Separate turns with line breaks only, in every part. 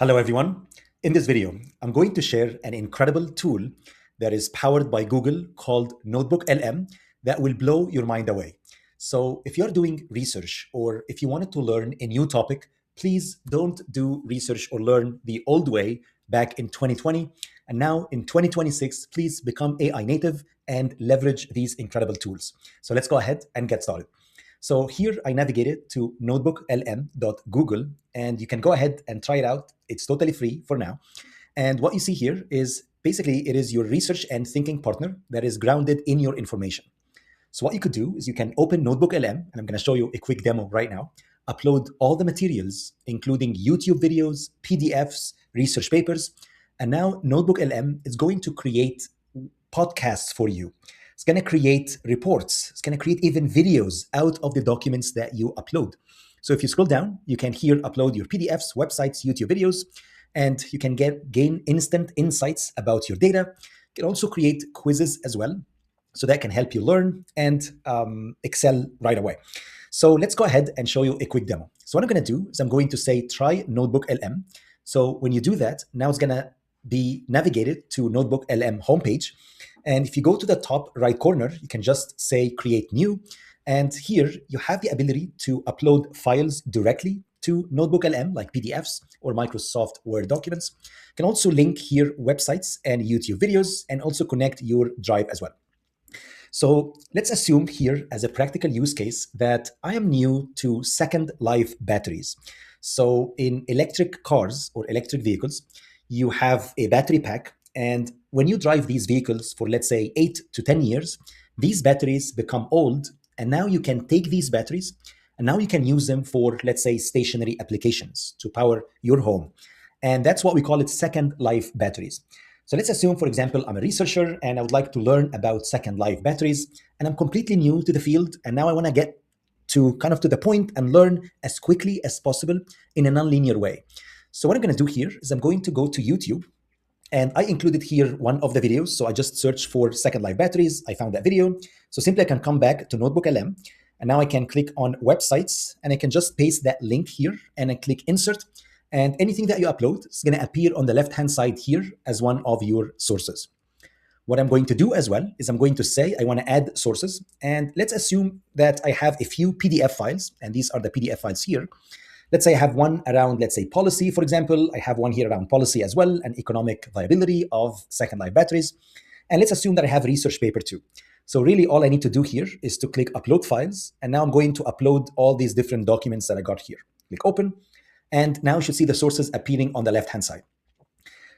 Hello, everyone. In this video, I'm going to share an incredible tool that is powered by Google called NotebookLM that will blow your mind away. So if you're doing research or if you wanted to learn a new topic, please don't do research or learn the old way back in 2020. And now in 2026, please become AI native and leverage these incredible tools. So let's go ahead and get started. So here I navigated to notebooklm.google and you can go ahead and try it out. It's totally free for now. And what you see here is basically it is your research and thinking partner that is grounded in your information. So what you could do is you can open NotebookLM, and I'm going to show you a quick demo right now, upload all the materials, including YouTube videos, PDFs, research papers, and now NotebookLM is going to create podcasts for you. It's going to create reports. It's going to create even videos out of the documents that you upload. So if you scroll down, you can here upload your PDFs, websites, YouTube videos, and you can gain instant insights about your data. You can also create quizzes as well, so that can help you learn and excel right away. So let's go ahead and show you a quick demo. So what I'm going to do is I'm going to say try NotebookLM. So when you do that, now it's going to be navigated to NotebookLM homepage. And if you go to the top right corner, you can just say create new. And here you have the ability to upload files directly to NotebookLM, like PDFs or Microsoft Word documents. You can also link here websites and YouTube videos and also connect your drive as well. So let's assume here as a practical use case that I am new to second life batteries. So in electric cars or electric vehicles, you have a battery pack. And when you drive these vehicles for, let's say, 8 to 10 years, these batteries become old. And now you can take these batteries and now you can use them for, let's say, stationary applications to power your home. And that's what we call it second life batteries. So let's assume, for example, I'm a researcher and I would like to learn about second life batteries, and I'm completely new to the field. And now I want to get to kind of to the point and learn as quickly as possible in a nonlinear way. So what I'm going to do here is I'm going to go to YouTube, and I included here one of the videos. So I just searched for second life batteries. I found that video. So simply I can come back to NotebookLM, and now I can click on websites, and I can just paste that link here and I click insert. And anything that you upload is going to appear on the left-hand side here as one of your sources. What I'm going to do as well is I'm going to say I want to add sources. And let's assume that I have a few PDF files, and these are the PDF files here. Let's say I have one around, let's say, policy, for example. I have one here around policy as well, and economic viability of second life batteries. And let's assume that I have a research paper too. So really all I need to do here is to click upload files. And now I'm going to upload all these different documents that I got here. Click open. And now you should see the sources appearing on the left-hand side.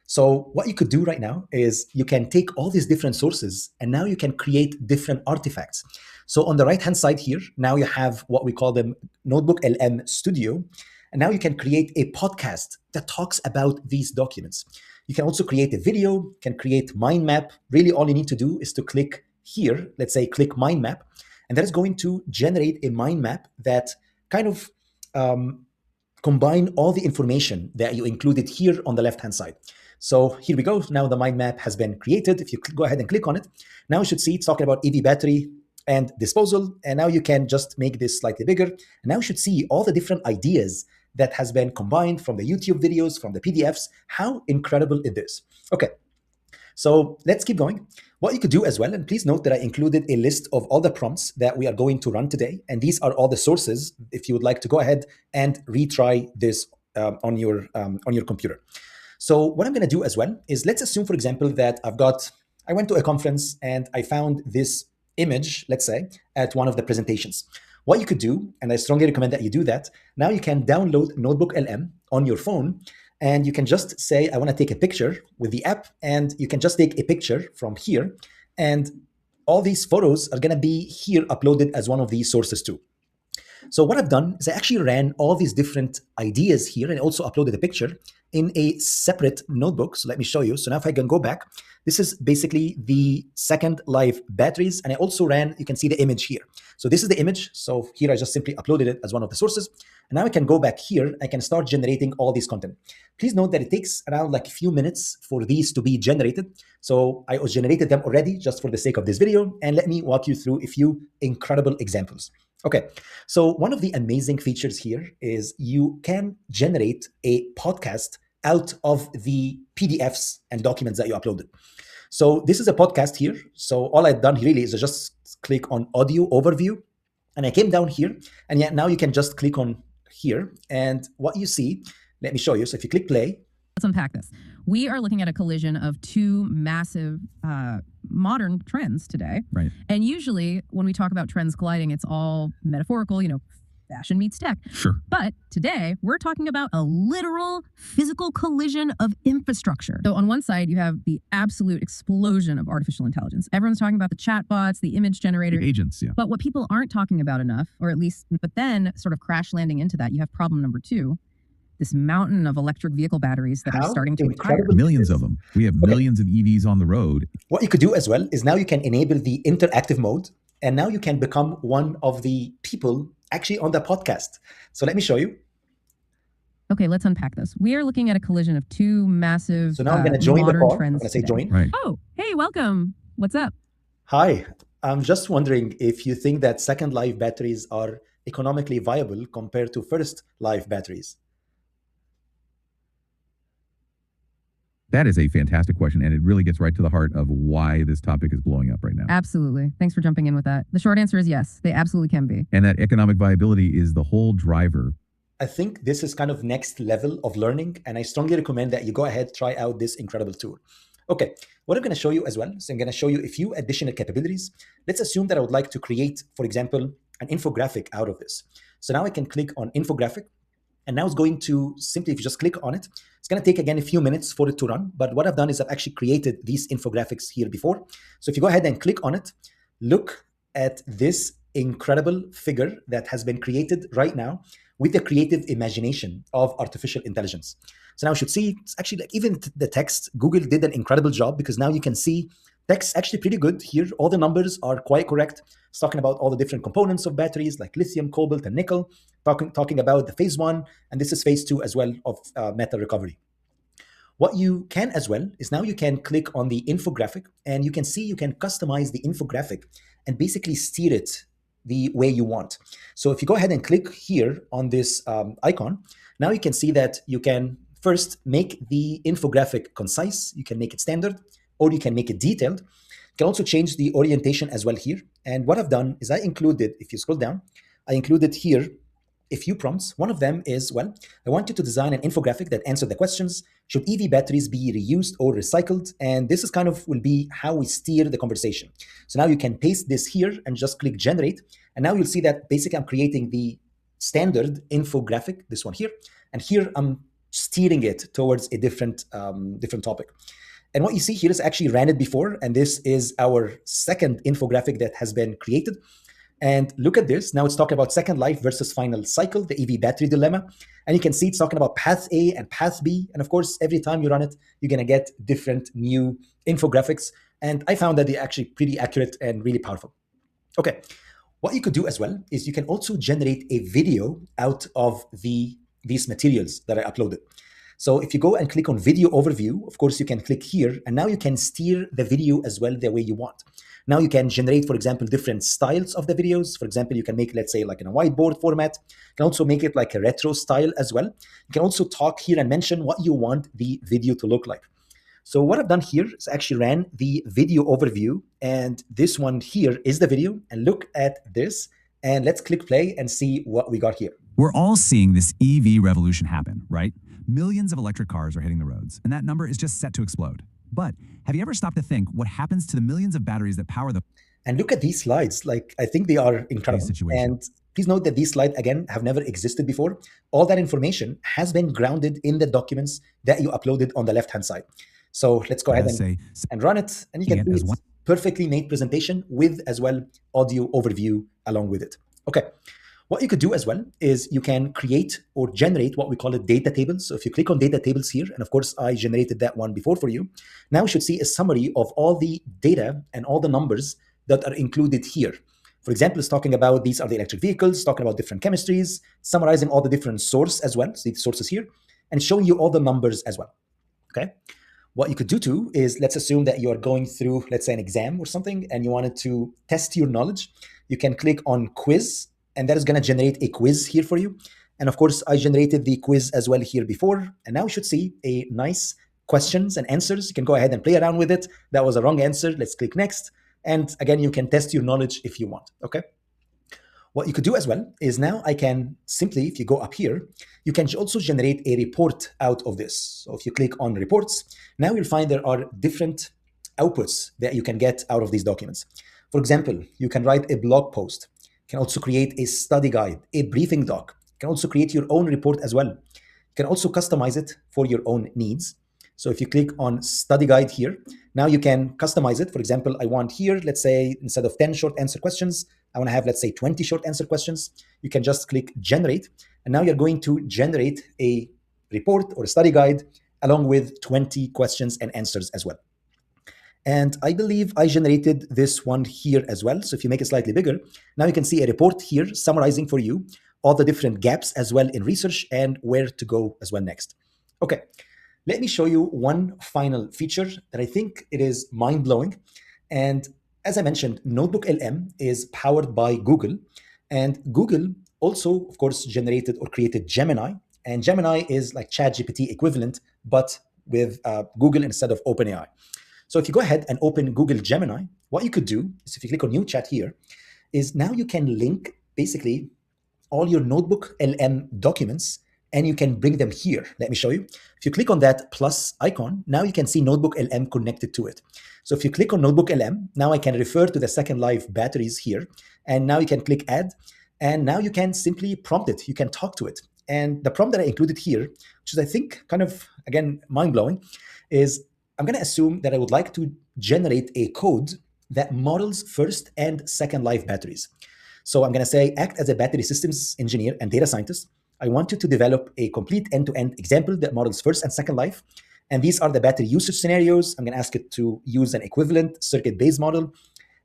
So what you could do right now is you can take all these different sources and now you can create different artifacts. So on the right-hand side here, now you have what we call them NotebookLM Studio. And now you can create a podcast that talks about these documents. You can also create a video, can create mind map. Really all you need to do is to click here, let's say click mind map, and that is going to generate a mind map that kind of combine all the information that you included here on the left-hand side. So here we go. Now the mind map has been created. If you go ahead and click on it, now you should see it's talking about EV battery and disposal. And now you can just make this slightly bigger. And now you should see all the different ideas that has been combined from the YouTube videos, from the PDFs. How incredible is this? Okay. So let's keep going. What you could do as well, and please note that I included a list of all the prompts that we are going to run today. And these are all the sources if you would like to go ahead and retry this on your computer. So what I'm going to do as well is let's assume, for example, that I went to a conference and I found this image, let's say, at one of the presentations. What you could do, and I strongly recommend that you do that, now you can download NotebookLM on your phone. And you can just say, I want to take a picture with the app, and you can just take a picture from here. And all these photos are going to be here uploaded as one of these sources too. So what I've done is I actually ran all these different ideas here and also uploaded a picture in a separate notebook. So let me show you. So now if I can go back, this is basically the second life batteries. And I also ran, you can see the image here. So this is the image. So here I just simply uploaded it as one of the sources. And now I can go back here. I can start generating all this content. Please note that it takes around like a few minutes for these to be generated. So I generated them already just for the sake of this video. And let me walk you through a few incredible examples. Okay, so one of the amazing features here is you can generate a podcast out of the PDFs and documents that you uploaded. So this is a podcast here. So all I've done really is I just click on audio overview, and I came down here, and yeah, now you can just click on here, and what you see, let me show you. So if you click play.
Let's unpack this. We are looking at a collision of two massive modern trends today.
Right.
And usually when we talk about trends colliding, it's all metaphorical, fashion meets tech.
Sure.
But today we're talking about a literal physical collision of infrastructure. So on one side, you have the absolute explosion of artificial intelligence. Everyone's talking about the chatbots, the image generator.
The agents, yeah.
But what people aren't talking about enough, but then sort of crash landing into that, you have problem number two. This mountain of electric vehicle batteries that are starting to retire.
Millions of them. We have millions of EVs on the road.
What you could do as well is now you can enable the interactive mode, and now you can become one of the people actually on the podcast. So let me show you.
Okay, let's unpack this. We are looking at a collision of two massive
So now I'm going to join the call. I'm going to say
today.
join.
Right.
Oh, hey, welcome. What's up?
Hi. I'm just wondering if you think that second life batteries are economically viable compared to first life batteries.
That is a fantastic question, and it really gets right to the heart of why this topic is blowing up right now.
Absolutely. Thanks for jumping in with that. The short answer is yes, they absolutely can be.
And that economic viability is the whole driver.
I think this is kind of next level of learning, and I strongly recommend that you go ahead, try out this incredible tool. Okay, what I'm going to show you as well, so I'm going to show you a few additional capabilities. Let's assume that I would like to create, for example, an infographic out of this. So now I can click on infographic, and now it's going to simply, if you just click on it, it's going to take again a few minutes for it to run. But what I've done is I've actually created these infographics here before. So if you go ahead and click on it, look at this incredible figure that has been created right now with the creative imagination of artificial intelligence. So now you should see, it's actually like even the text, Google did an incredible job, because now you can see text actually pretty good here. All the numbers are quite correct. It's talking about all the different components of batteries like lithium, cobalt, and nickel, talking about the phase 1, and this is phase 2 as well of metal recovery. What you can as well is now you can click on the infographic, and you can see you can customize the infographic and basically steer it the way you want. So if you go ahead and click here on this icon, now you can see that you can first make the infographic concise, you can make it standard, or you can make it detailed. You can also change the orientation as well here. And what I've done is I included, if you scroll down, I included here a few prompts. One of them is, well, I want you to design an infographic that answers the questions, should EV batteries be reused or recycled? And this is kind of will be how we steer the conversation. So now you can paste this here and just click generate. And now you'll see that basically I'm creating the standard infographic, this one here. And here I'm steering it towards a different topic. And what you see here is actually ran it before, and this is our second infographic that has been created. And look at this. Now it's talking about second life versus final cycle, the EV battery dilemma. And you can see it's talking about path A and path B. And of course, every time you run it, you're going to get different new infographics. And I found that they're actually pretty accurate and really powerful. Okay, what you could do as well is you can also generate a video out of these materials that I uploaded. So if you go and click on video overview, of course, you can click here, and now you can steer the video as well the way you want. Now you can generate, for example, different styles of the videos. For example, you can make, let's say, like in a whiteboard format. You can also make it like a retro style as well. You can also talk here and mention what you want the video to look like. So what I've done here is actually ran the video overview, and this one here is the video. And look at this, and let's click play and see what we got here.
We're all seeing this EV revolution happen, right? Millions of electric cars are hitting the roads, and that number is just set to explode. But have you ever stopped to think what happens to the millions of batteries that power the...
And look at these slides. Like, I think they are incredible. And please note that these slides, again, have never existed before. All that information has been grounded in the documents that you uploaded on the left-hand side. So let's go ahead and run it. And you can see it's perfectly made presentation with as well audio overview along with it. Okay. What you could do as well is you can create or generate what we call it data tables. So if you click on data tables here, and of course I generated that one before for you, now you should see a summary of all the data and all the numbers that are included here. For example, it's talking about these are the electric vehicles, talking about different chemistries, summarizing all the different sources as well, so the sources here, and showing you all the numbers as well. Okay. What you could do too is, let's assume that you are going through, let's say, an exam or something, and you wanted to test your knowledge. You can click on quiz, and that is going to generate a quiz here for you. And of course, I generated the quiz as well here before. And now you should see a nice questions and answers. You can go ahead and play around with it. That was a wrong answer. Let's click next. And again, you can test your knowledge if you want, okay? What you could do as well is now I can simply, if you go up here, you can also generate a report out of this. So if you click on reports, now you'll find there are different outputs that you can get out of these documents. For example, you can write a blog post. You can also create a study guide, a briefing doc. You can also create your own report as well. You can also customize it for your own needs. So if you click on study guide here, now you can customize it. For example, I want here, let's say, instead of 10 short answer questions, I want to have, let's say, 20 short answer questions. You can just click generate. And now you're going to generate a report or a study guide along with 20 questions and answers as well. And I believe I generated this one here as well. So if you make it slightly bigger, now you can see a report here summarizing for you all the different gaps as well in research and where to go as well next. Okay, let me show you one final feature that I think it is mind-blowing. And as I mentioned, NotebookLM is powered by Google. And Google also, of course, generated or created Gemini. And Gemini is like ChatGPT equivalent, but with Google instead of OpenAI. So if you go ahead and open Google Gemini, what you could do is if you click on new chat here, is now you can link basically all your NotebookLM documents and you can bring them here. Let me show you. If you click on that plus icon, now you can see NotebookLM connected to it. So if you click on NotebookLM, now I can refer to the second life batteries here. And now you can click add. And now you can simply prompt it. You can talk to it. And the prompt that I included here, which is I think kind of, again, mind-blowing, is I'm going to assume that I would like to generate a code that models first and second life batteries. So I'm going to say, act as a battery systems engineer and data scientist. I want you to develop a complete end-to-end example that models first and second life. And these are the battery usage scenarios. I'm going to ask it to use an equivalent circuit-based model.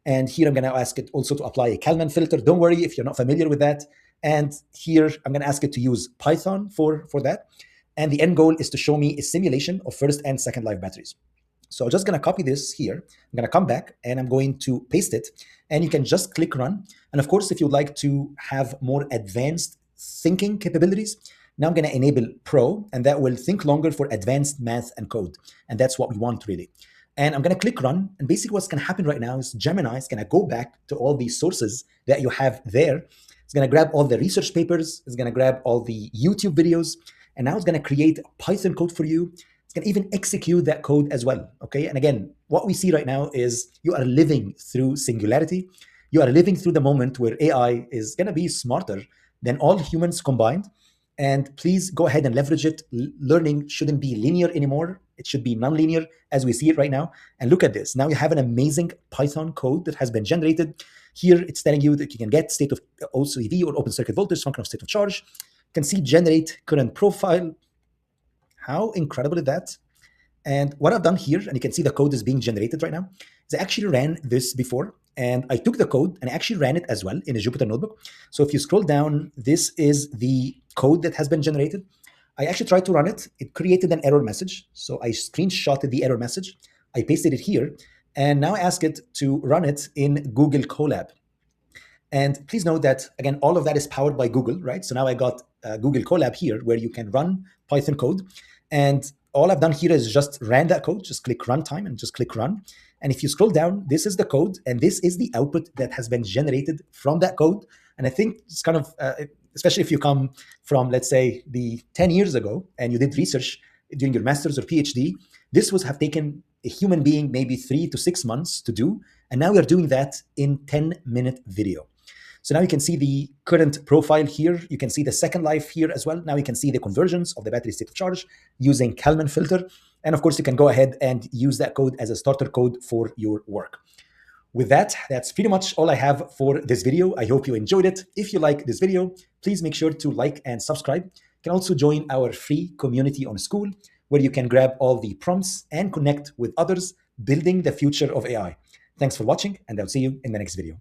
And here I'm going to ask it also to apply a Kalman filter. Don't worry if you're not familiar with that. And here I'm going to ask it to use Python for that. And the end goal is to show me a simulation of first and second life batteries. So I'm just going to copy this here. I'm going to come back and I'm going to paste it. And you can just click run. And of course, if you'd like to have more advanced thinking capabilities, now I'm going to enable Pro, and that will think longer for advanced math and code. And that's what we want really. And I'm going to click run. And basically what's going to happen right now is Gemini is going to go back to all these sources that you have there. It's going to grab all the research papers. It's going to grab all the YouTube videos. And now it's going to create Python code for you. It's going to even execute that code as well, okay? And again, what we see right now is you are living through singularity. You are living through the moment where AI is going to be smarter than all humans combined. And please go ahead and leverage it. Learning shouldn't be linear anymore. It should be nonlinear as we see it right now. And look at this. Now you have an amazing Python code that has been generated. Here it's telling you that you can get state of OCV or open circuit voltage, function of state of charge. You can see generate current profile. How incredible is that? And what I've done here, and you can see the code is being generated right now, is I actually ran this before. And I took the code and I actually ran it as well in a Jupyter notebook. So if you scroll down, this is the code that has been generated. I actually tried to run it. It created an error message. So I screenshotted the error message. I pasted it here. And now I ask it to run it in Google Colab. And please note that, again, all of that is powered by Google, right? So now I got Google Colab here where you can run Python code. And all I've done here is just ran that code. Just click runtime and just click run. And if you scroll down, this is the code. And this is the output that has been generated from that code. And I think it's kind of, especially if you come from, let's say, the 10 years ago and you did research doing your master's or PhD, this would have taken a human being maybe 3 to 6 months to do. And now we are doing that in 10-minute video. So now you can see the current profile here. You can see the second life here as well. Now you can see the conversions of the battery state of charge using Kalman filter. And of course, you can go ahead and use that code as a starter code for your work. With that, that's pretty much all I have for this video. I hope you enjoyed it. If you like this video, please make sure to like and subscribe. You can also join our free community on School, where you can grab all the prompts and connect with others building the future of AI. Thanks for watching, and I'll see you in the next video.